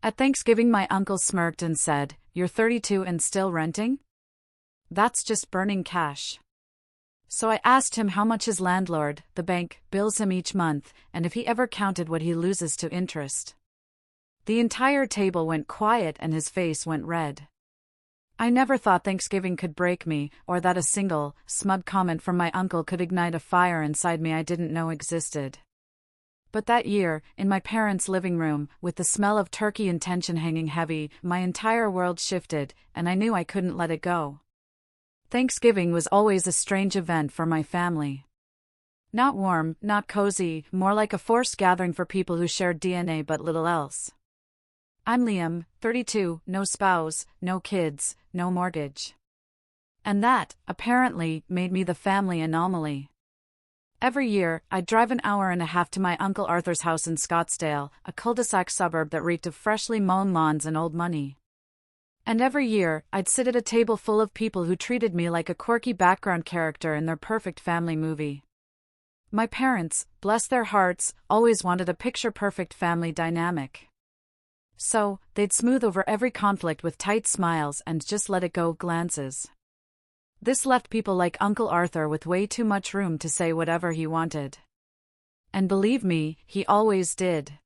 At Thanksgiving, my uncle smirked and said, "You're 32 and still renting? That's just burning cash." So I asked him how much his landlord, the bank, bills him each month, and if he ever counted what he loses to interest. The entire table went quiet and his face went red. I never thought Thanksgiving could break me, or that a single, smug comment from my uncle could ignite a fire inside me I didn't know existed. But that year, in my parents' living room, with the smell of turkey and tension hanging heavy, my entire world shifted, and I knew I couldn't let it go. Thanksgiving was always a strange event for my family. Not warm, not cozy, more like a forced gathering for people who shared DNA but little else. I'm Liam, 32, no spouse, no kids, no mortgage. And that, apparently, made me the family anomaly. Every year, I'd drive an hour and a half to my Uncle Arthur's house in Scottsdale, a cul-de-sac suburb that reeked of freshly mown lawns and old money. And every year, I'd sit at a table full of people who treated me like a quirky background character in their perfect family movie. My parents, bless their hearts, always wanted a picture-perfect family dynamic. So, they'd smooth over every conflict with tight smiles and just let it go glances. This left people like Uncle Arthur with way too much room to say whatever he wanted. And believe me, he always did.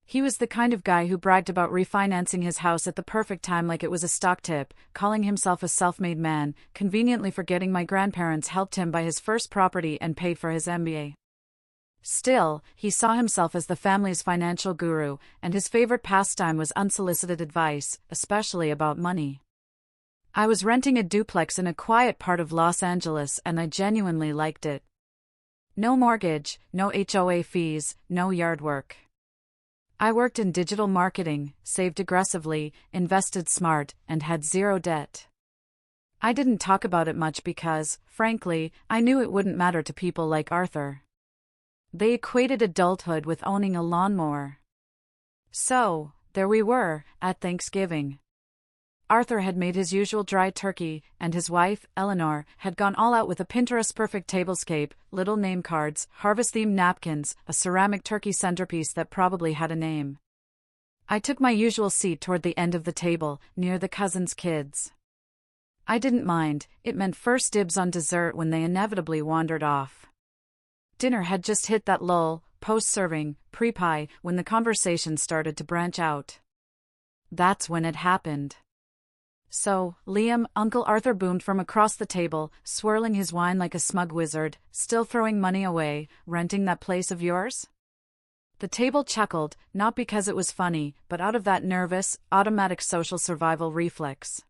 He was the kind of guy who bragged about refinancing his house at the perfect time like it was a stock tip, calling himself a self-made man, conveniently forgetting my grandparents helped him buy his first property and pay for his MBA. Still, he saw himself as the family's financial guru, and his favorite pastime was unsolicited advice, especially about money. I was renting a duplex in a quiet part of Los Angeles and I genuinely liked it. No mortgage, no HOA fees, no yard work. I worked in digital marketing, saved aggressively, invested smart, and had zero debt. I didn't talk about it much because, frankly, I knew it wouldn't matter to people like Arthur. They equated adulthood with owning a lawnmower. So, there we were, at Thanksgiving. Arthur had made his usual dry turkey, and his wife, Eleanor, had gone all out with a Pinterest-perfect tablescape, little name cards, harvest-themed napkins, a ceramic turkey centerpiece that probably had a name. I took my usual seat toward the end of the table, near the cousins' kids. I didn't mind, it meant first dibs on dessert when they inevitably wandered off. Dinner had just hit that lull, post-serving, pre-pie, when the conversation started to branch out. That's when it happened. "So, Liam," Uncle Arthur boomed from across the table, swirling his wine like a smug wizard, "still throwing money away, renting that place of yours?" The table chuckled, not because it was funny, but out of that nervous, automatic social survival reflex.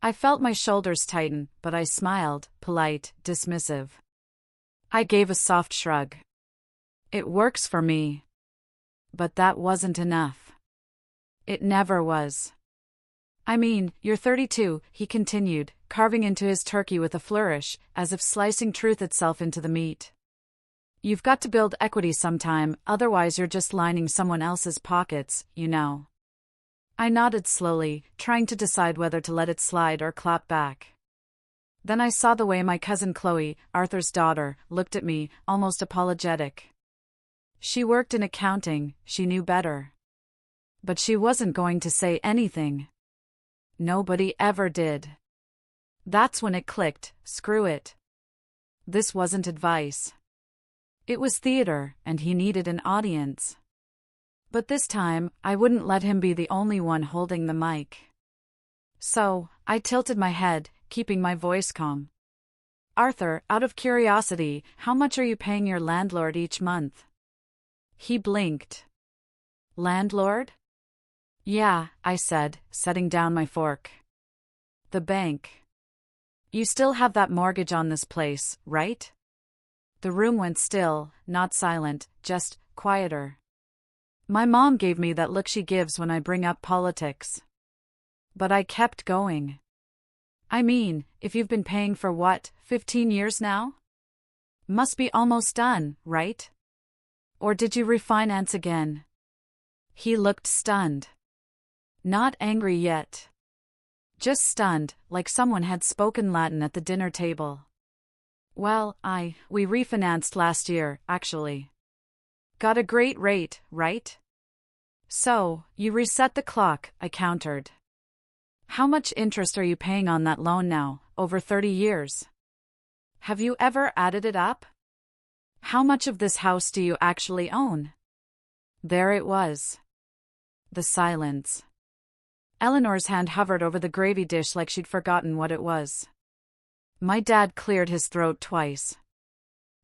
I felt my shoulders tighten, but I smiled, polite, dismissive. I gave a soft shrug. It works for me. But that wasn't enough. It never was. "I mean, you're 32, he continued, carving into his turkey with a flourish, as if slicing truth itself into the meat. "You've got to build equity sometime, otherwise you're just lining someone else's pockets, you know." I nodded slowly, trying to decide whether to let it slide or clap back. Then I saw the way my cousin Chloe, Arthur's daughter, looked at me, almost apologetic. She worked in accounting, she knew better. But she wasn't going to say anything. Nobody ever did. That's when it clicked, screw it. This wasn't advice. It was theater, and he needed an audience. But this time, I wouldn't let him be the only one holding the mic. So, I tilted my head, keeping my voice calm. "Arthur, out of curiosity, how much are you paying your landlord each month?" He blinked. "Landlord?" "Yeah," I said, setting down my fork. "The bank. You still have that mortgage on this place, right?" The room went still, not silent, just quieter. My mom gave me that look she gives when I bring up politics. But I kept going. "I mean, if you've been paying for what, 15 years now? Must be almost done, right? Or did you refinance again?" He looked stunned. Not angry yet. Just stunned, like someone had spoken Latin at the dinner table. "Well, we refinanced last year, actually." "Got a great rate, right?" So, you reset the clock, I countered. How much interest are you paying on that loan now, over 30 years? Have you ever added it up? How much of this house do you actually own? There it was. The silence. Eleanor's hand hovered over the gravy dish like she'd forgotten what it was. My dad cleared his throat twice.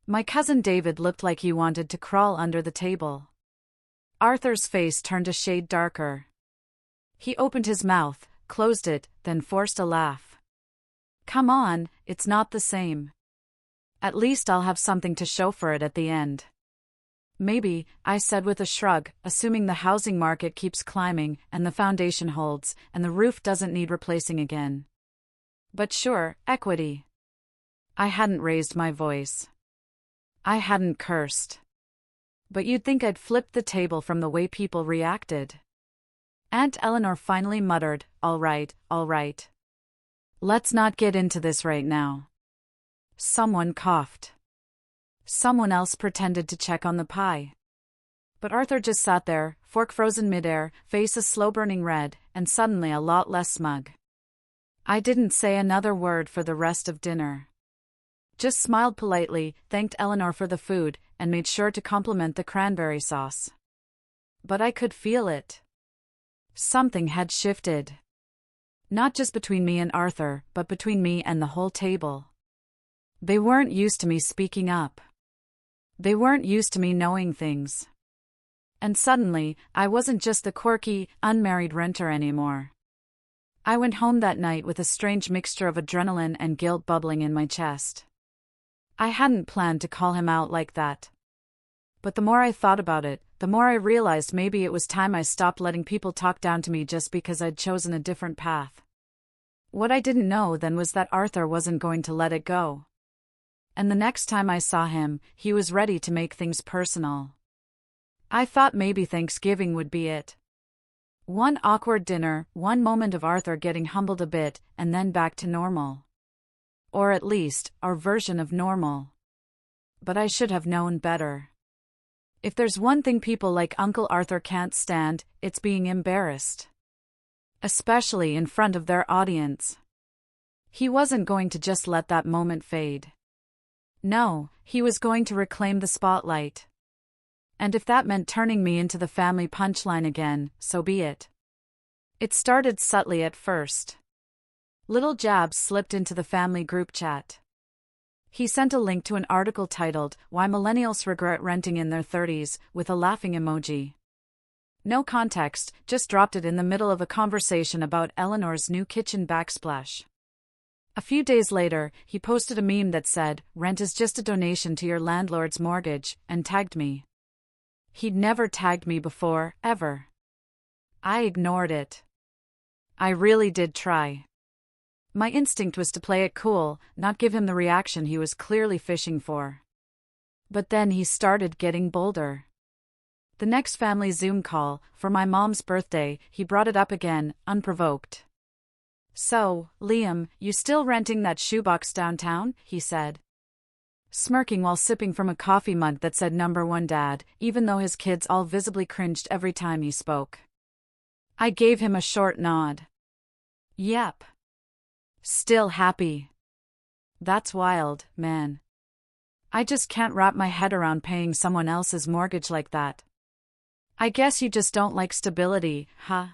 My cousin David looked like he wanted to crawl under the table. Arthur's face turned a shade darker. He opened his mouth, closed it, then forced a laugh. Come on, it's not the same. At least I'll have something to show for it at the end. Maybe, I said with a shrug, assuming the housing market keeps climbing, and the foundation holds, and the roof doesn't need replacing again. But sure, equity. I hadn't raised my voice. I hadn't cursed. But you'd think I'd flipped the table from the way people reacted. Aunt Eleanor finally muttered, all right. Let's not get into this right now. Someone coughed. Someone else pretended to check on the pie. But Arthur just sat there, fork frozen midair, face a slow-burning red, and suddenly a lot less smug. I didn't say another word for the rest of dinner. Just smiled politely, thanked Eleanor for the food, and made sure to compliment the cranberry sauce. But I could feel it. Something had shifted. Not just between me and Arthur, but between me and the whole table. They weren't used to me speaking up. They weren't used to me knowing things. And suddenly, I wasn't just the quirky, unmarried renter anymore. I went home that night with a strange mixture of adrenaline and guilt bubbling in my chest. I hadn't planned to call him out like that. But the more I thought about it, the more I realized maybe it was time I stopped letting people talk down to me just because I'd chosen a different path. What I didn't know then was that Arthur wasn't going to let it go. And the next time I saw him, he was ready to make things personal. I thought maybe Thanksgiving would be it. One awkward dinner, one moment of Arthur getting humbled a bit, and then back to normal. Or at least, our version of normal. But I should have known better. If there's one thing people like Uncle Arthur can't stand, it's being embarrassed. Especially in front of their audience. He wasn't going to just let that moment fade. No, he was going to reclaim the spotlight. And if that meant turning me into the family punchline again, so be it. It started subtly at first. Little jabs slipped into the family group chat. He sent a link to an article titled, Why Millennials Regret Renting in Their 30s, with a laughing emoji. No context, just dropped it in the middle of a conversation about Eleanor's new kitchen backsplash. A few days later, he posted a meme that said, "Rent is just a donation to your landlord's mortgage," and tagged me. He'd never tagged me before, ever. I ignored it. I really did try. My instinct was to play it cool, not give him the reaction he was clearly fishing for. But then he started getting bolder. The next family Zoom call, for my mom's birthday, he brought it up again, unprovoked. "So, Liam, you still renting that shoebox downtown?" he said. Smirking while sipping from a coffee mug that said "Number 1 Dad," even though his kids all visibly cringed every time he spoke. I gave him a short nod. Yep. Still happy. That's wild, man. I just can't wrap my head around paying someone else's mortgage like that. I guess you just don't like stability, huh?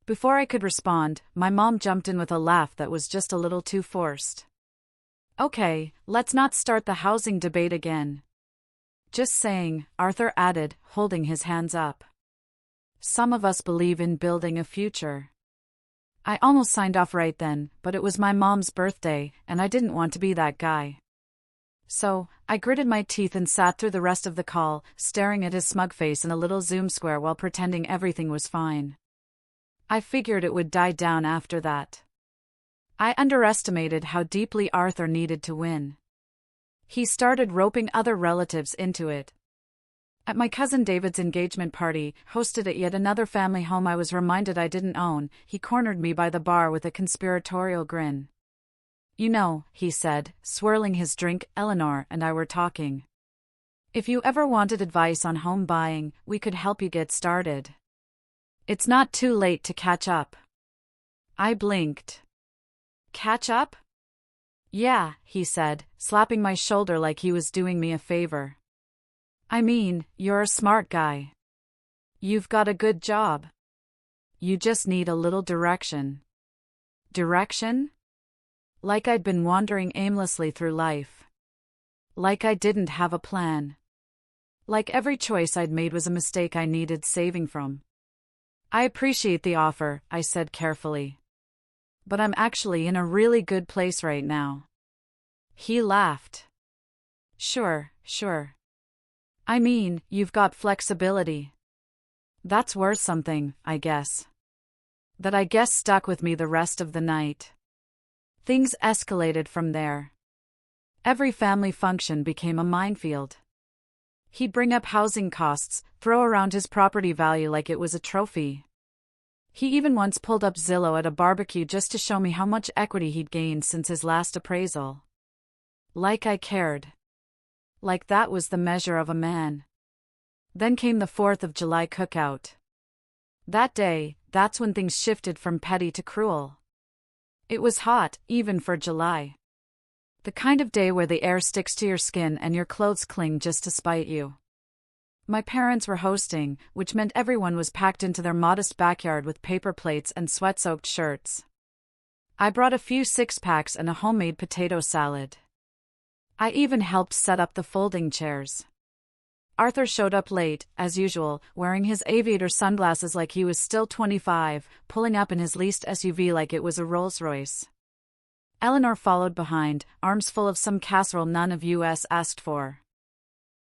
Before I could respond, my mom jumped in with a laugh that was just a little too forced. "Okay, let's not start the housing debate again." "Just saying," Arthur added, holding his hands up. "Some of us believe in building a future." I almost signed off right then, but it was my mom's birthday, and I didn't want to be that guy. So, I gritted my teeth and sat through the rest of the call, staring at his smug face in a little Zoom square while pretending everything was fine. I figured it would die down after that. I underestimated how deeply Arthur needed to win. He started roping other relatives into it. At my cousin David's engagement party, hosted at yet another family home I was reminded I didn't own, he cornered me by the bar with a conspiratorial grin. "You know," he said, swirling his drink, "Eleanor and I were talking. If you ever wanted advice on home buying, we could help you get started." It's not too late to catch up. I blinked. Catch up? Yeah, he said, slapping my shoulder like he was doing me a favor. I mean, you're a smart guy. You've got a good job. You just need a little direction. Direction? Like I'd been wandering aimlessly through life. Like I didn't have a plan. Like every choice I'd made was a mistake I needed saving from. I appreciate the offer, I said carefully. But I'm actually in a really good place right now. He laughed. Sure. I mean, you've got flexibility. That's worth something, I guess. That I guess stuck with me the rest of the night. Things escalated from there. Every family function became a minefield. He'd bring up housing costs, throw around his property value like it was a trophy. He even once pulled up Zillow at a barbecue just to show me how much equity he'd gained since his last appraisal. Like I cared. Like that was the measure of a man. Then came the 4th of July cookout. That day, that's when things shifted from petty to cruel. It was hot, even for July. The kind of day where the air sticks to your skin and your clothes cling just to spite you. My parents were hosting, which meant everyone was packed into their modest backyard with paper plates and sweat-soaked shirts. I brought a few six-packs and a homemade potato salad. I even helped set up the folding chairs. Arthur showed up late, as usual, wearing his aviator sunglasses like he was still 25, pulling up in his leased SUV like it was a Rolls-Royce. Eleanor followed behind, arms full of some casserole none of us asked for.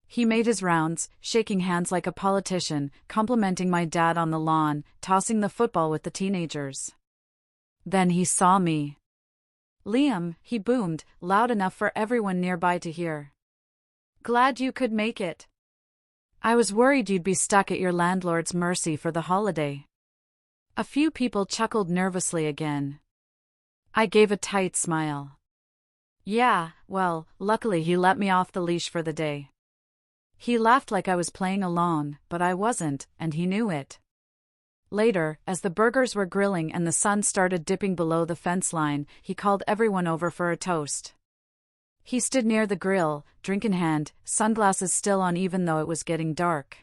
He made his rounds, shaking hands like a politician, complimenting my dad on the lawn, tossing the football with the teenagers. Then he saw me. Liam, he boomed, loud enough for everyone nearby to hear. Glad you could make it. I was worried you'd be stuck at your landlord's mercy for the holiday. A few people chuckled nervously again. I gave a tight smile. Yeah, well, luckily he let me off the leash for the day. He laughed like I was playing along, but I wasn't, and he knew it. Later, as the burgers were grilling and the sun started dipping below the fence line, he called everyone over for a toast. He stood near the grill, drink in hand, sunglasses still on even though it was getting dark.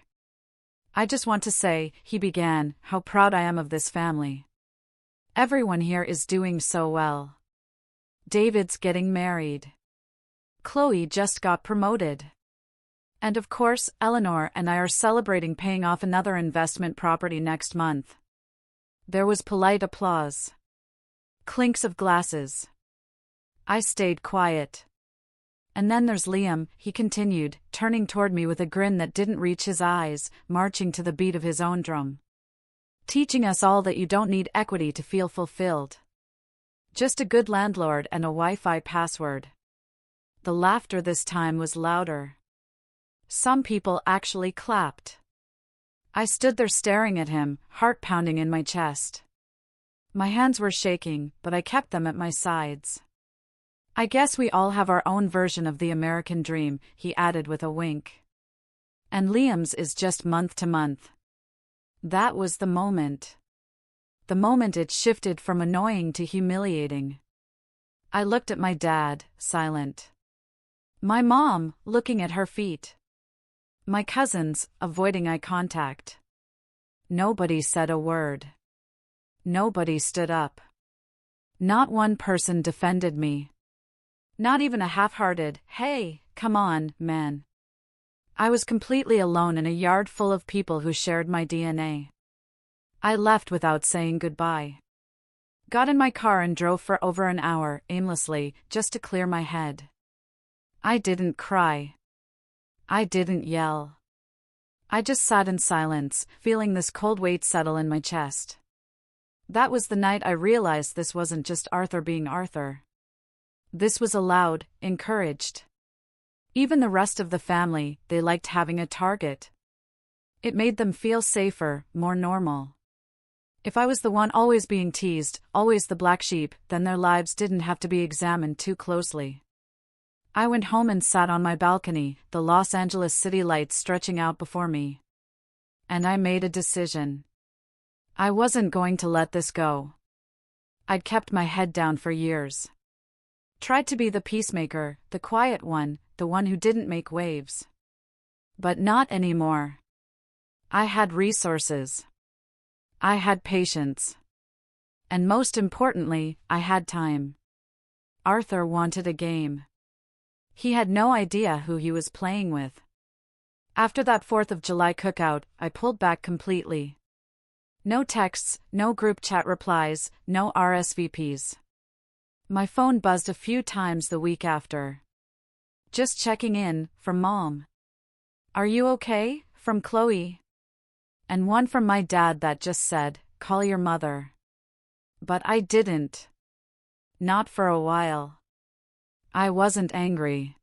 I just want to say, he began, how proud I am of this family. Everyone here is doing so well. David's getting married. Chloe just got promoted. And of course, Eleanor and I are celebrating paying off another investment property next month. There was polite applause. Clinks of glasses. I stayed quiet. And then there's Liam, he continued, turning toward me with a grin that didn't reach his eyes, marching to the beat of his own drum. Teaching us all that you don't need equity to feel fulfilled. Just a good landlord and a Wi-Fi password. The laughter this time was louder. Some people actually clapped. I stood there staring at him, heart pounding in my chest. My hands were shaking, but I kept them at my sides. I guess we all have our own version of the American dream, he added with a wink. And Liam's is just month to month. That was the moment. The moment it shifted from annoying to humiliating. I looked at my dad, silent. My mom, looking at her feet. My cousins, avoiding eye contact. Nobody said a word. Nobody stood up. Not one person defended me. Not even a half-hearted, hey, come on, man. I was completely alone in a yard full of people who shared my DNA. I left without saying goodbye. Got in my car and drove for over an hour, aimlessly, just to clear my head. I didn't cry. I didn't yell. I just sat in silence, feeling this cold weight settle in my chest. That was the night I realized this wasn't just Arthur being Arthur. This was allowed, encouraged. Even the rest of the family, they liked having a target. It made them feel safer, more normal. If I was the one always being teased, always the black sheep, then their lives didn't have to be examined too closely. I went home and sat on my balcony, the Los Angeles city lights stretching out before me. And I made a decision. I wasn't going to let this go. I'd kept my head down for years. Tried to be the peacemaker, the quiet one, the one who didn't make waves. But not anymore. I had resources. I had patience. And most importantly, I had time. Arthur wanted a game. He had no idea who he was playing with. After that 4th of July cookout, I pulled back completely. No texts, no group chat replies, no RSVPs. My phone buzzed a few times the week after. Just checking in, from Mom. Are you okay? From Chloe. And one from my dad that just said, call your mother. But I didn't. Not for a while. I wasn't angry.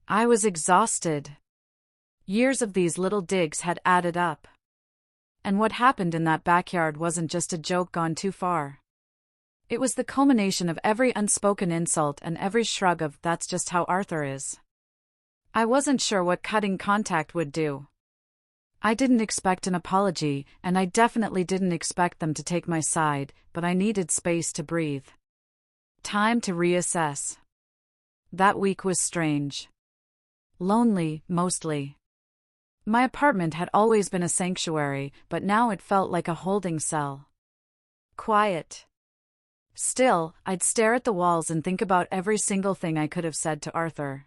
I was exhausted. Years of these little digs had added up. And what happened in that backyard wasn't just a joke gone too far. It was the culmination of every unspoken insult and every shrug of that's just how Arthur is. I wasn't sure what cutting contact would do. I didn't expect an apology, and I definitely didn't expect them to take my side, but I needed space to breathe. Time to reassess. That week was strange. Lonely, mostly. My apartment had always been a sanctuary, but now it felt like a holding cell. Quiet. Still, I'd stare at the walls and think about every single thing I could have said to Arthur.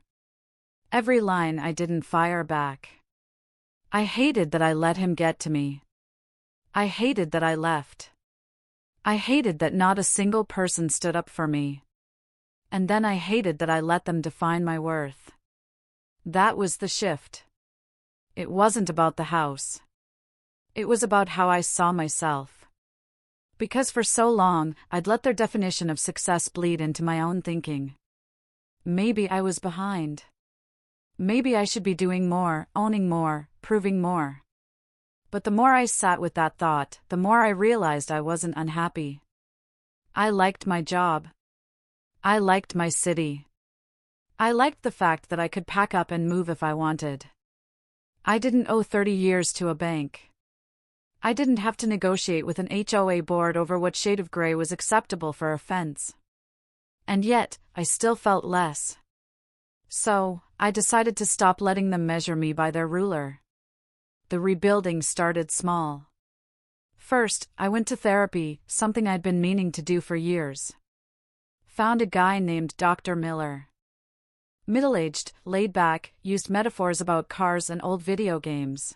Every line I didn't fire back. I hated that I let him get to me. I hated that I left. I hated that not a single person stood up for me. And then I hated that I let them define my worth. That was the shift. It wasn't about the house. It was about how I saw myself. Because for so long, I'd let their definition of success bleed into my own thinking. Maybe I was behind. Maybe I should be doing more, owning more, proving more. But the more I sat with that thought, the more I realized I wasn't unhappy. I liked my job. I liked my city. I liked the fact that I could pack up and move if I wanted. I didn't owe 30 years to a bank. I didn't have to negotiate with an HOA board over what shade of gray was acceptable for a fence. And yet, I still felt less. So, I decided to stop letting them measure me by their ruler. The rebuilding started small. First, I went to therapy, something I'd been meaning to do for years. Found a guy named Dr. Miller. Middle-aged, laid-back, used metaphors about cars and old video games.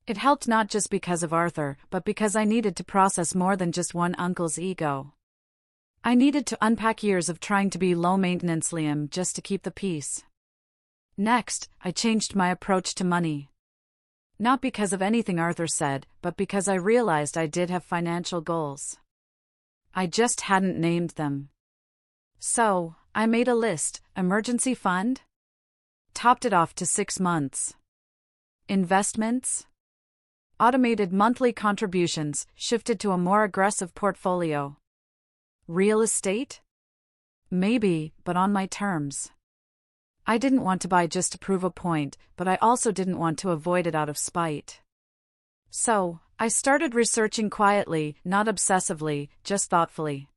It helped not just because of Arthur, but because I needed to process more than just one uncle's ego. I needed to unpack years of trying to be low-maintenance Liam just to keep the peace. Next, I changed my approach to money. Not because of anything Arthur said, but because I realized I did have financial goals. I just hadn't named them. So, I made a list: emergency fund? Topped it off to 6 months. Investments? Automated monthly contributions, shifted to a more aggressive portfolio. Real estate? Maybe, but on my terms. I didn't want to buy just to prove a point, but I also didn't want to avoid it out of spite. So, I started researching quietly, not obsessively, just thoughtfully.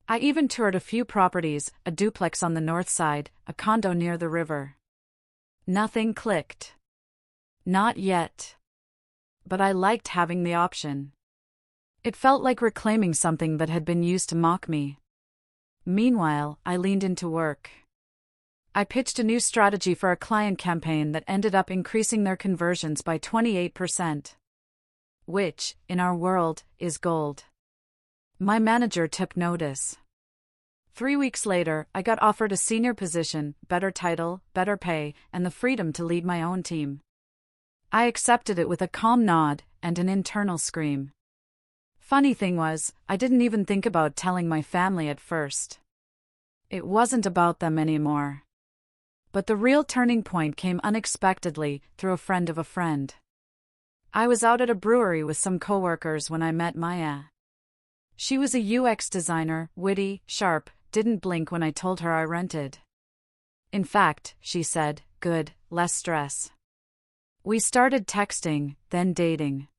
I even toured a few properties, a duplex on the north side, a condo near the river. Nothing clicked. Not yet. But I liked having the option. It felt like reclaiming something that had been used to mock me. Meanwhile, I leaned into work. I pitched a new strategy for a client campaign that ended up increasing their conversions by 28%. Which, in our world, is gold. My manager took notice. 3 weeks later, I got offered a senior position, better title, better pay, and the freedom to lead my own team. I accepted it with a calm nod and an internal scream. Funny thing was, I didn't even think about telling my family at first. It wasn't about them anymore. But the real turning point came unexpectedly, through a friend of a friend. I was out at a brewery with some coworkers when I met Maya. She was a UX designer, witty, sharp, didn't blink when I told her I rented. In fact, she said, good, less stress. We started texting, then dating.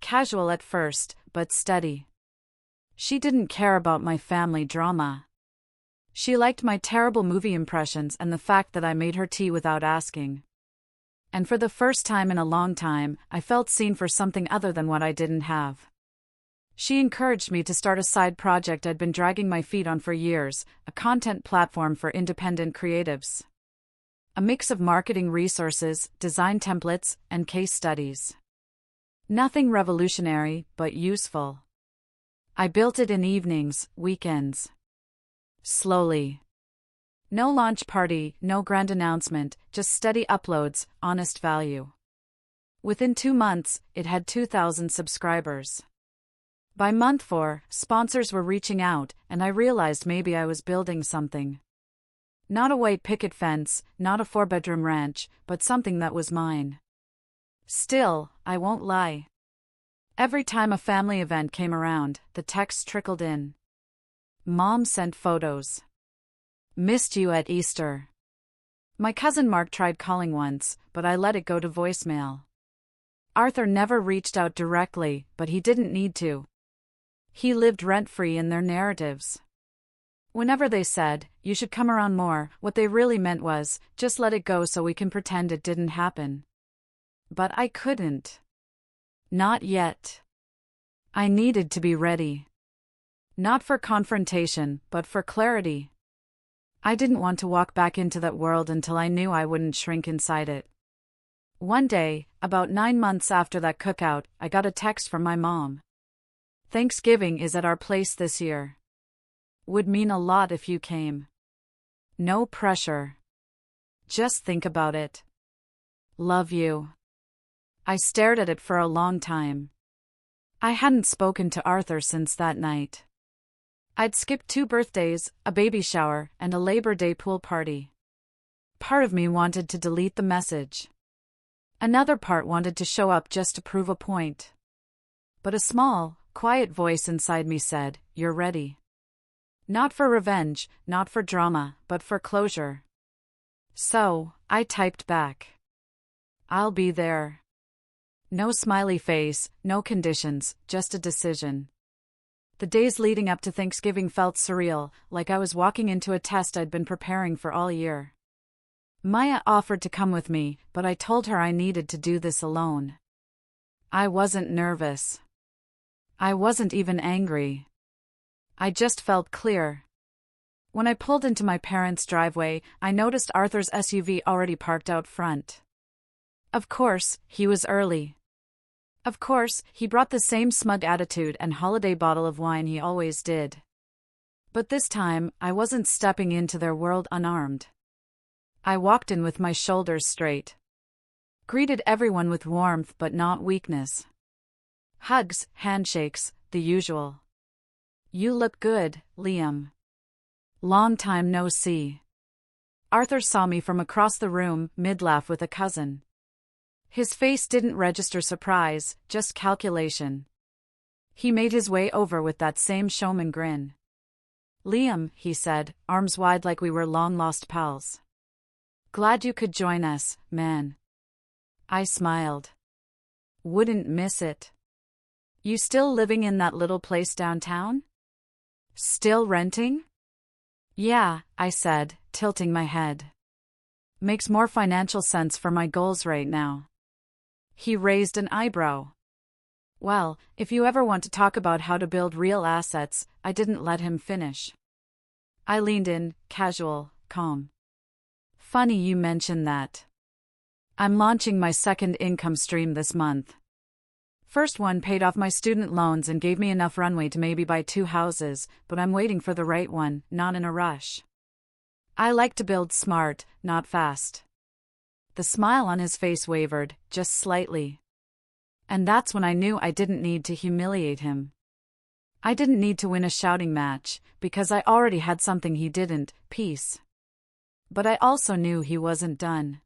casual at first, but steady. She didn't care about my family drama. She liked my terrible movie impressions and the fact that I made her tea without asking. And for the first time in a long time, I felt seen for something other than what I didn't have. She encouraged me to start a side project I'd been dragging my feet on for years, a content platform for independent creatives. A mix of marketing resources, design templates, and case studies. Nothing revolutionary, but useful. I built it in evenings, weekends. Slowly. No launch party, no grand announcement, just steady uploads, honest value. Within 2 months, it had 2,000 subscribers. By month 4, sponsors were reaching out, and I realized maybe I was building something. Not a white picket fence, not a 4-bedroom ranch, but something that was mine. Still, I won't lie. Every time a family event came around, the texts trickled in. Mom sent photos. Missed you at Easter. My cousin Mark tried calling once, but I let it go to voicemail. Arthur never reached out directly, but he didn't need to. He lived rent-free in their narratives. Whenever they said, "You should come around more," what they really meant was, just let it go so we can pretend it didn't happen. But I couldn't. Not yet. I needed to be ready. Not for confrontation, but for clarity. I didn't want to walk back into that world until I knew I wouldn't shrink inside it. One day, about 9 months after that cookout, I got a text from my mom. "Thanksgiving is at our place this year. Would mean a lot if you came. No pressure. Just think about it. Love you." I stared at it for a long time. I hadn't spoken to Arthur since that night. I'd skipped 2 birthdays, a baby shower, and a Labor Day pool party. Part of me wanted to delete the message. Another part wanted to show up just to prove a point. But a small, quiet voice inside me said, "You're ready." Not for revenge, not for drama, but for closure. So, I typed back. "I'll be there." No smiley face, no conditions, just a decision. The days leading up to Thanksgiving felt surreal, like I was walking into a test I'd been preparing for all year. Maya offered to come with me, but I told her I needed to do this alone. I wasn't nervous. I wasn't even angry. I just felt clear. When I pulled into my parents' driveway, I noticed Arthur's SUV already parked out front. Of course, he was early. Of course, he brought the same smug attitude and holiday bottle of wine he always did. But this time, I wasn't stepping into their world unarmed. I walked in with my shoulders straight. Greeted everyone with warmth but not weakness. Hugs, handshakes, the usual. "You look good, Liam. Long time no see." Arthur saw me from across the room, mid-laugh with a cousin. His face didn't register surprise, just calculation. He made his way over with that same showman grin. "Liam," he said, arms wide like we were long-lost pals. "Glad you could join us, man." I smiled. "Wouldn't miss it." "You still living in that little place downtown?" "Still renting?" "Yeah," I said, tilting my head. "Makes more financial sense for my goals right now." He raised an eyebrow. "Well, if you ever want to talk about how to build real assets," I didn't let him finish. I leaned in, casual, calm. "Funny you mention that. I'm launching my second income stream this month. First one paid off my student loans and gave me enough runway to maybe buy 2 houses, but I'm waiting for the right one, not in a rush. I like to build smart, not fast." The smile on his face wavered, just slightly. And that's when I knew I didn't need to humiliate him. I didn't need to win a shouting match, because I already had something he didn't, peace. But I also knew he wasn't done.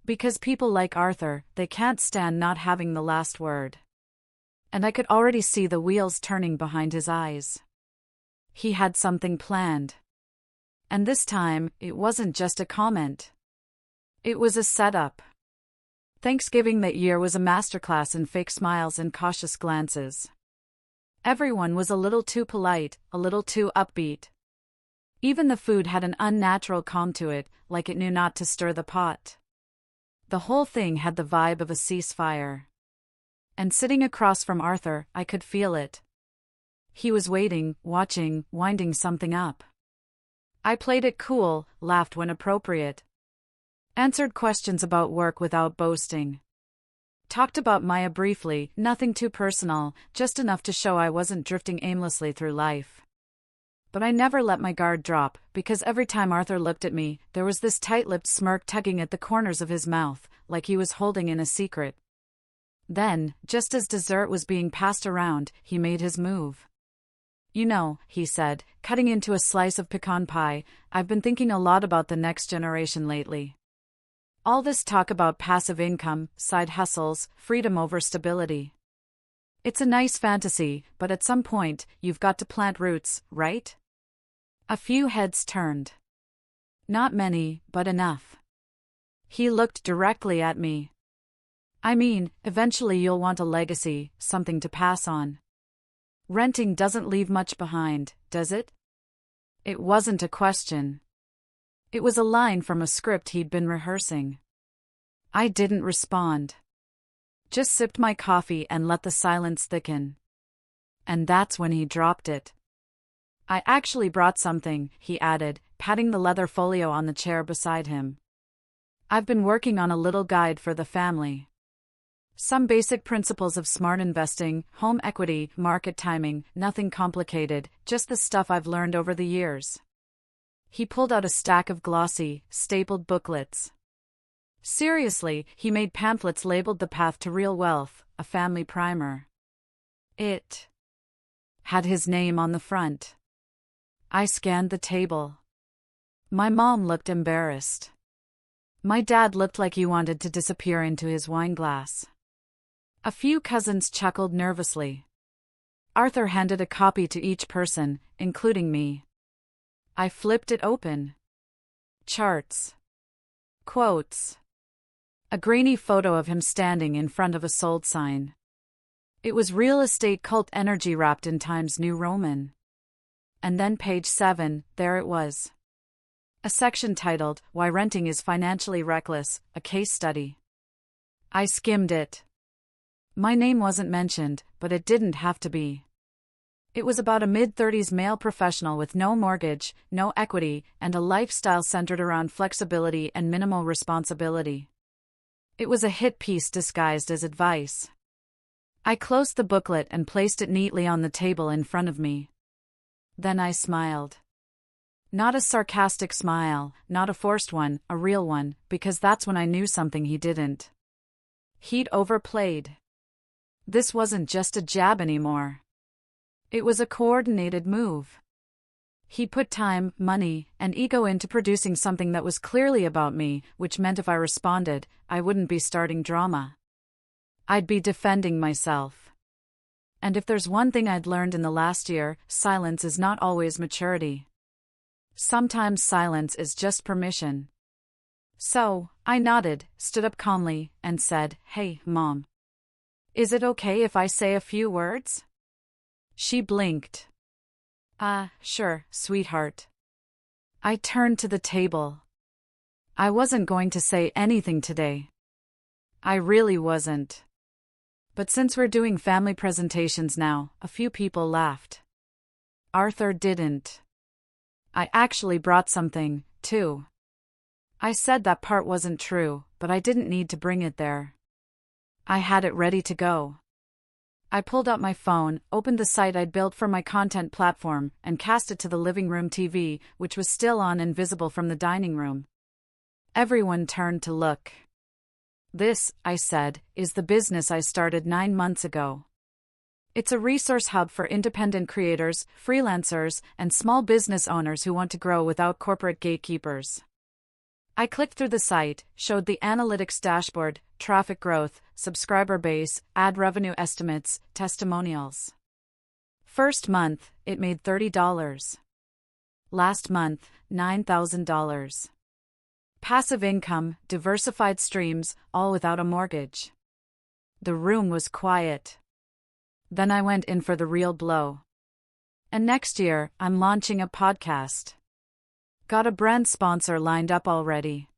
Because people like Arthur, they can't stand not having the last word. And I could already see the wheels turning behind his eyes. He had something planned. And this time, it wasn't just a comment. It was a setup. Thanksgiving that year was a masterclass in fake smiles and cautious glances. Everyone was a little too polite, a little too upbeat. Even the food had an unnatural calm to it, like it knew not to stir the pot. The whole thing had the vibe of a ceasefire. And sitting across from Arthur, I could feel it. He was waiting, watching, winding something up. I played it cool, laughed when appropriate. Answered questions about work without boasting. Talked about Maya briefly, nothing too personal, just enough to show I wasn't drifting aimlessly through life. But I never let my guard drop, because every time Arthur looked at me, there was this tight-lipped smirk tugging at the corners of his mouth, like he was holding in a secret. Then, just as dessert was being passed around, he made his move. "You know," he said, cutting into a slice of pecan pie, "I've been thinking a lot about the next generation lately. All this talk about passive income, side hustles, freedom over stability. It's a nice fantasy, but at some point, you've got to plant roots, right?" A few heads turned. Not many, but enough. He looked directly at me. "I mean, eventually you'll want a legacy, something to pass on. Renting doesn't leave much behind, does it?" It wasn't a question. It was a line from a script he'd been rehearsing. I didn't respond. Just sipped my coffee and let the silence thicken. And that's when he dropped it. "I actually brought something," he added, patting the leather folio on the chair beside him. "I've been working on a little guide for the family. Some basic principles of smart investing, home equity, market timing, nothing complicated, just the stuff I've learned over the years." He pulled out a stack of glossy, stapled booklets. Seriously, he made pamphlets labeled The Path to Real Wealth, a family primer. It had his name on the front. I scanned the table. My mom looked embarrassed. My dad looked like he wanted to disappear into his wineglass. A few cousins chuckled nervously. Arthur handed a copy to each person, including me. I flipped it open. Charts. Quotes. A grainy photo of him standing in front of a sold sign. It was real estate cult energy wrapped in Times New Roman. And then page 7, there it was. A section titled, "Why Renting is Financially Reckless, a Case Study." I skimmed it. My name wasn't mentioned, but it didn't have to be. It was about a mid-30s male professional with no mortgage, no equity, and a lifestyle centered around flexibility and minimal responsibility. It was a hit piece disguised as advice. I closed the booklet and placed it neatly on the table in front of me. Then I smiled. Not a sarcastic smile, not a forced one, a real one, because that's when I knew something he didn't. He'd overplayed. This wasn't just a jab anymore. It was a coordinated move. He put time, money, and ego into producing something that was clearly about me, which meant if I responded, I wouldn't be starting drama. I'd be defending myself. And if there's one thing I'd learned in the last year, silence is not always maturity. Sometimes silence is just permission. So, I nodded, stood up calmly, and said, "Hey, Mom. Is it okay if I say a few words?" She blinked. Sure, sweetheart." I turned to the table. I wasn't going to say anything today. I really wasn't. But since we're doing family presentations now, a few people laughed. Arthur didn't. I actually brought something, too. I said that part wasn't true, but I didn't need to bring it there. I had it ready to go. I pulled out my phone, opened the site I'd built for my content platform, and cast it to the living room TV, which was still on and visible from the dining room. Everyone turned to look. "This," I said, "is the business I started 9 months ago. It's a resource hub for independent creators, freelancers, and small business owners who want to grow without corporate gatekeepers." I clicked through the site, showed the analytics dashboard, traffic growth, subscriber base, ad revenue estimates, testimonials. First month, it made $30. Last month, $9,000. Passive income, diversified streams, all without a mortgage. The room was quiet. Then I went in for the real blow. And next year, I'm launching a podcast. Got a brand sponsor lined up already.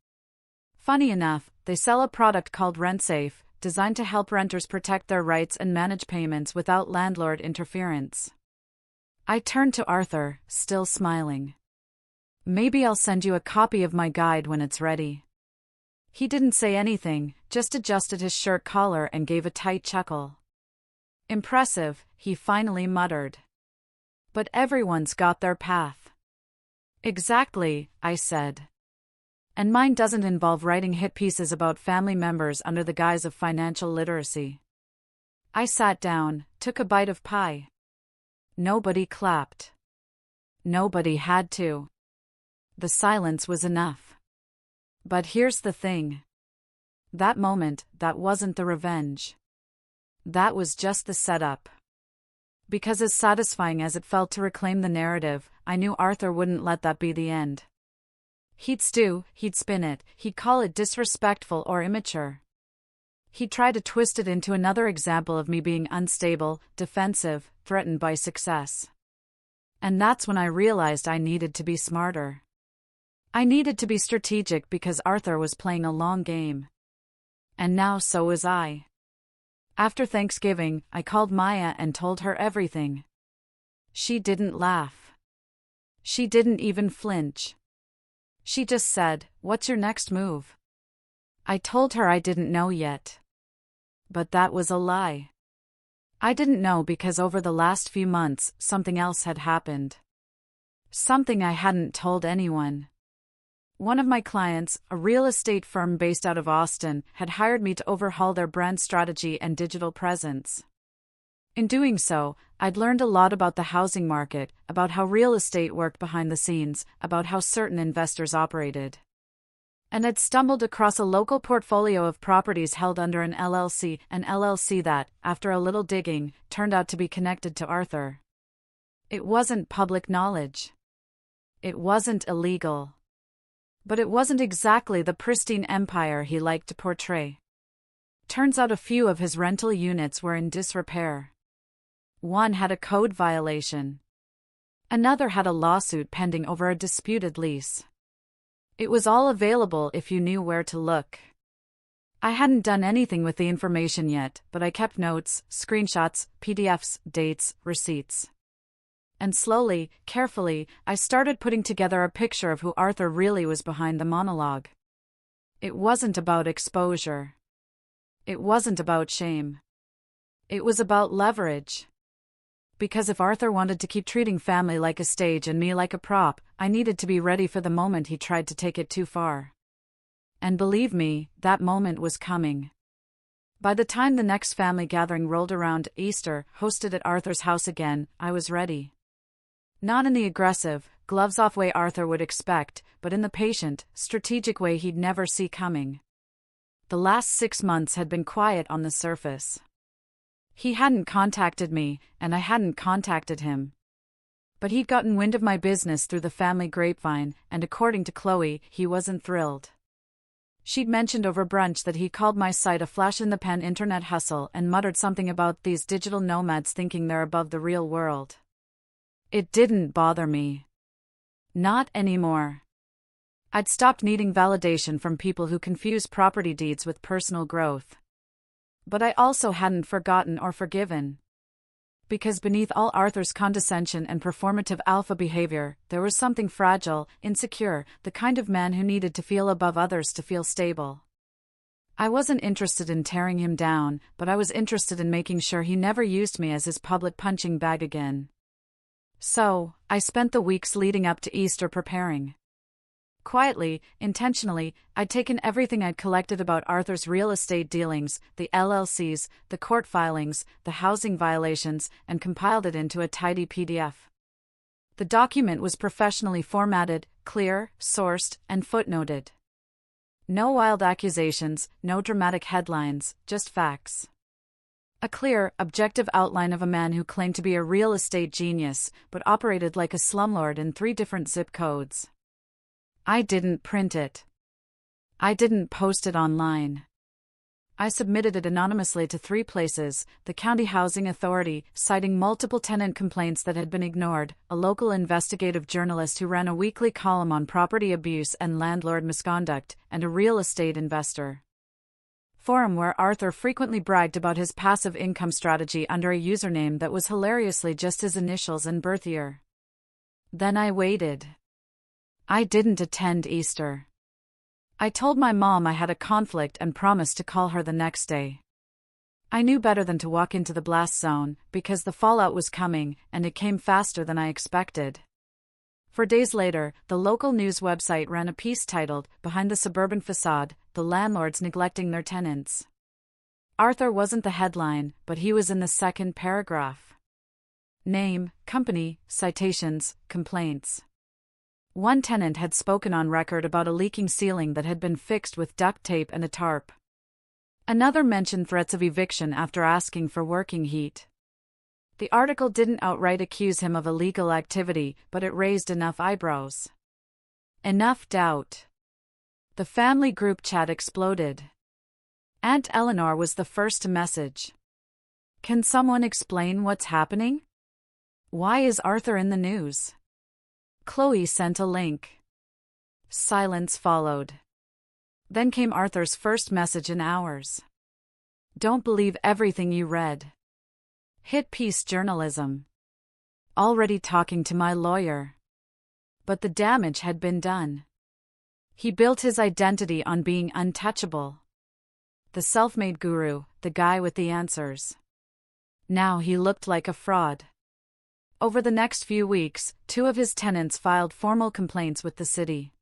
Funny enough, they sell a product called RentSafe, designed to help renters protect their rights and manage payments without landlord interference. I turned to Arthur, still smiling. Maybe I'll send you a copy of my guide when it's ready. He didn't say anything, just adjusted his shirt collar and gave a tight chuckle. Impressive, he finally muttered. But everyone's got their path. Exactly, I said. And mine doesn't involve writing hit pieces about family members under the guise of financial literacy. I sat down, took a bite of pie. Nobody clapped. Nobody had to. The silence was enough. But here's the thing. That moment, that wasn't the revenge. That was just the setup. Because as satisfying as it felt to reclaim the narrative, I knew Arthur wouldn't let that be the end. He'd stew, he'd spin it, he'd call it disrespectful or immature. He'd try to twist it into another example of me being unstable, defensive, threatened by success. And that's when I realized I needed to be smarter. I needed to be strategic because Arthur was playing a long game. And now so was I. After Thanksgiving, I called Maya and told her everything. She didn't laugh. She didn't even flinch. She just said, "What's your next move?" I told her I didn't know yet. But that was a lie. I didn't know because over the last few months, something else had happened. Something I hadn't told anyone. One of my clients, a real estate firm based out of Austin, had hired me to overhaul their brand strategy and digital presence. In doing so, I'd learned a lot about the housing market, about how real estate worked behind the scenes, about how certain investors operated. And I'd stumbled across a local portfolio of properties held under an LLC that, after a little digging, turned out to be connected to Arthur. It wasn't public knowledge. It wasn't illegal. But it wasn't exactly the pristine empire he liked to portray. Turns out a few of his rental units were in disrepair. One had a code violation. Another had a lawsuit pending over a disputed lease. It was all available if you knew where to look. I hadn't done anything with the information yet, but I kept notes, screenshots, PDFs, dates, receipts. And slowly, carefully, I started putting together a picture of who Arthur really was behind the monologue. It wasn't about exposure. It wasn't about shame. It was about leverage. Because if Arthur wanted to keep treating family like a stage and me like a prop, I needed to be ready for the moment he tried to take it too far. And believe me, that moment was coming. By the time the next family gathering rolled around, Easter, hosted at Arthur's house again, I was ready. Not in the aggressive, gloves-off way Arthur would expect, but in the patient, strategic way he'd never see coming. The last 6 months had been quiet on the surface. He hadn't contacted me, and I hadn't contacted him. But he'd gotten wind of my business through the family grapevine, and according to Chloe, he wasn't thrilled. She'd mentioned over brunch that he called my site a flash-in-the-pan internet hustle and muttered something about these digital nomads thinking they're above the real world. It didn't bother me. Not anymore. I'd stopped needing validation from people who confuse property deeds with personal growth. But I also hadn't forgotten or forgiven. Because beneath all Arthur's condescension and performative alpha behavior, there was something fragile, insecure, the kind of man who needed to feel above others to feel stable. I wasn't interested in tearing him down, but I was interested in making sure he never used me as his public punching bag again. So, I spent the weeks leading up to Easter preparing. Quietly, intentionally, I'd taken everything I'd collected about Arthur's real estate dealings, the LLCs, the court filings, the housing violations, and compiled it into a tidy PDF. The document was professionally formatted, clear, sourced, and footnoted. No wild accusations, no dramatic headlines, just facts. A clear, objective outline of a man who claimed to be a real estate genius, but operated like a slumlord in 3 different zip codes. I didn't print it. I didn't post it online. I submitted it anonymously to 3 places: the County Housing Authority, citing multiple tenant complaints that had been ignored, a local investigative journalist who ran a weekly column on property abuse and landlord misconduct, and a real estate investor forum where Arthur frequently bragged about his passive income strategy under a username that was hilariously just his initials and birth year. Then I waited. I didn't attend Easter. I told my mom I had a conflict and promised to call her the next day. I knew better than to walk into the blast zone, because the fallout was coming, and it came faster than I expected. 4 days later, the local news website ran a piece titled, "Behind the Suburban Facade, the Landlords Neglecting Their Tenants." Arthur wasn't the headline, but he was in the second paragraph. Name, company, citations, complaints. One tenant had spoken on record about a leaking ceiling that had been fixed with duct tape and a tarp. Another mentioned threats of eviction after asking for working heat. The article didn't outright accuse him of illegal activity, but it raised enough eyebrows. Enough doubt. The family group chat exploded. Aunt Eleanor was the first to message. "Can someone explain what's happening? Why is Arthur in the news?" Chloe sent a link. Silence followed. Then came Arthur's first message in hours. "Don't believe everything you read. Hit piece journalism. Already talking to my lawyer." But the damage had been done. He built his identity on being untouchable. The self-made guru, the guy with the answers. Now he looked like a fraud. Over the next few weeks, 2 of his tenants filed formal complaints with the city.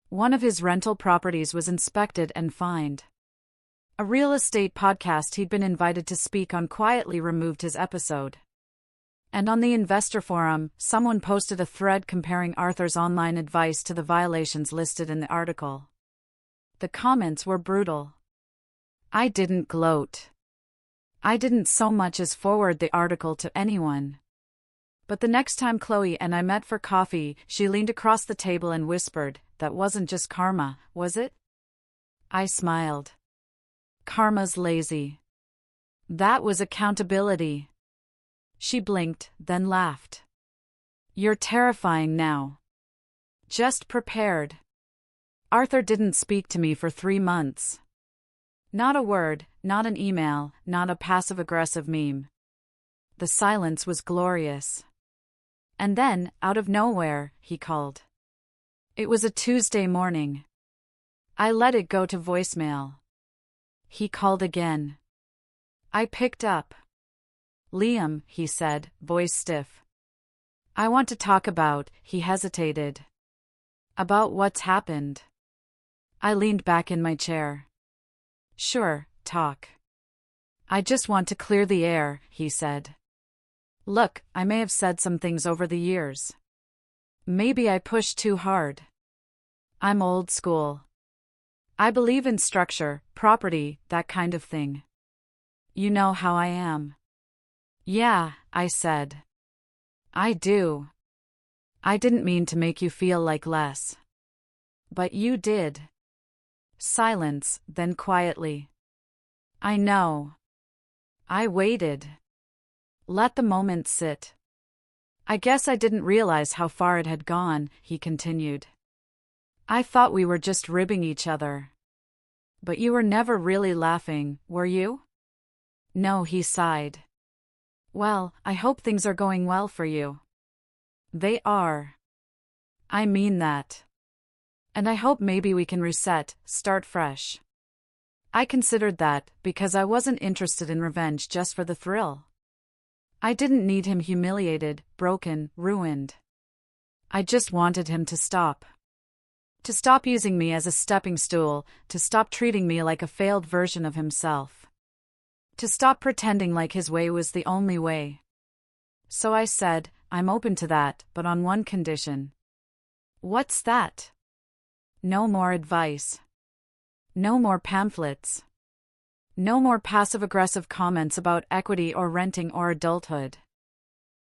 One of his rental properties was inspected and fined. A real estate podcast he'd been invited to speak on quietly removed his episode. And on the investor forum, someone posted a thread comparing Arthur's online advice to the violations listed in the article. The comments were brutal. I didn't gloat. I didn't so much as forward the article to anyone. But the next time Chloe and I met for coffee, she leaned across the table and whispered, "That wasn't just karma, was it?" I smiled. "Karma's lazy. That was accountability." She blinked, then laughed. "You're terrifying now." Just prepared. Arthur didn't speak to me for 3 months. Not a word, not an email, not a passive-aggressive meme. The silence was glorious. And then, out of nowhere, he called. It was a Tuesday morning. I let it go to voicemail. He called again. I picked up. "Liam," he said, voice stiff. "I want to talk about," he hesitated. "About what's happened." I leaned back in my chair. "Sure, talk." "I just want to clear the air," he said. "Look, I may have said some things over the years. Maybe I pushed too hard. I'm old school. I believe in structure, property, that kind of thing. You know how I am." "Yeah," I said. "I do. I didn't mean to make you feel like less. But you did." Silence, then quietly. "I know." I waited. Let the moment sit. "I guess I didn't realize how far it had gone," he continued. "I thought we were just ribbing each other. But you were never really laughing, were you?" "No," he sighed. "Well, I hope things are going well for you." "They are. I mean that. And I hope maybe we can reset, start fresh." I considered that, because I wasn't interested in revenge just for the thrill. I didn't need him humiliated, broken, ruined. I just wanted him to stop. To stop using me as a stepping stool, to stop treating me like a failed version of himself. To stop pretending like his way was the only way. So I said, "I'm open to that, but on one condition." "What's that?" "No more advice. No more pamphlets. No more passive-aggressive comments about equity or renting or adulthood.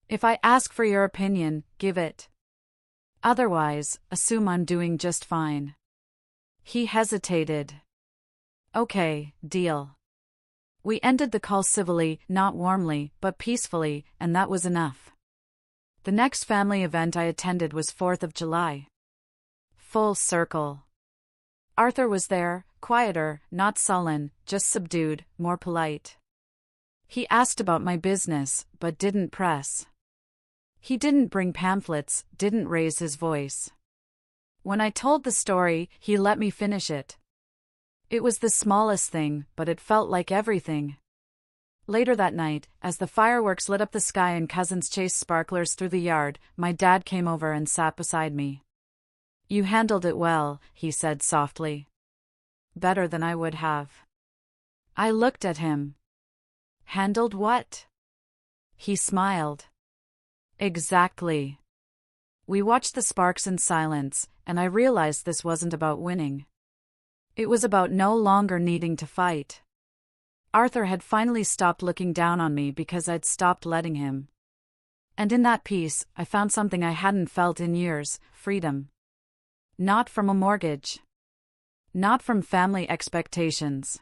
If I ask for your opinion, give it. Otherwise, assume I'm doing just fine." He hesitated. Okay, deal. We ended the call civilly, not warmly, but peacefully, and that was enough. The next family event I attended was 4th of July. Full circle. Arthur was there, quieter, not sullen, just subdued, more polite. He asked about my business, but didn't press. He didn't bring pamphlets, didn't raise his voice. When I told the story, he let me finish it. It was the smallest thing, but it felt like everything. Later that night, as the fireworks lit up the sky and cousins chased sparklers through the yard, my dad came over and sat beside me. You handled it well, he said softly. Better than I would have. I looked at him. Handled what? He smiled. Exactly. We watched the sparks in silence, and I realized this wasn't about winning. It was about no longer needing to fight. Arthur had finally stopped looking down on me because I'd stopped letting him. And in that peace, I found something I hadn't felt in years: freedom. Not from a mortgage. Not from family expectations.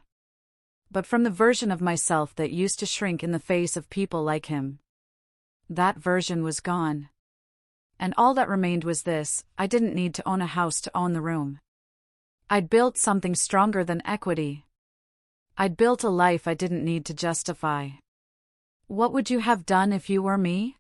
But from the version of myself that used to shrink in the face of people like him. That version was gone. And all that remained was this: I didn't need to own a house to own the room. I'd built something stronger than equity. I'd built a life I didn't need to justify. What would you have done if you were me?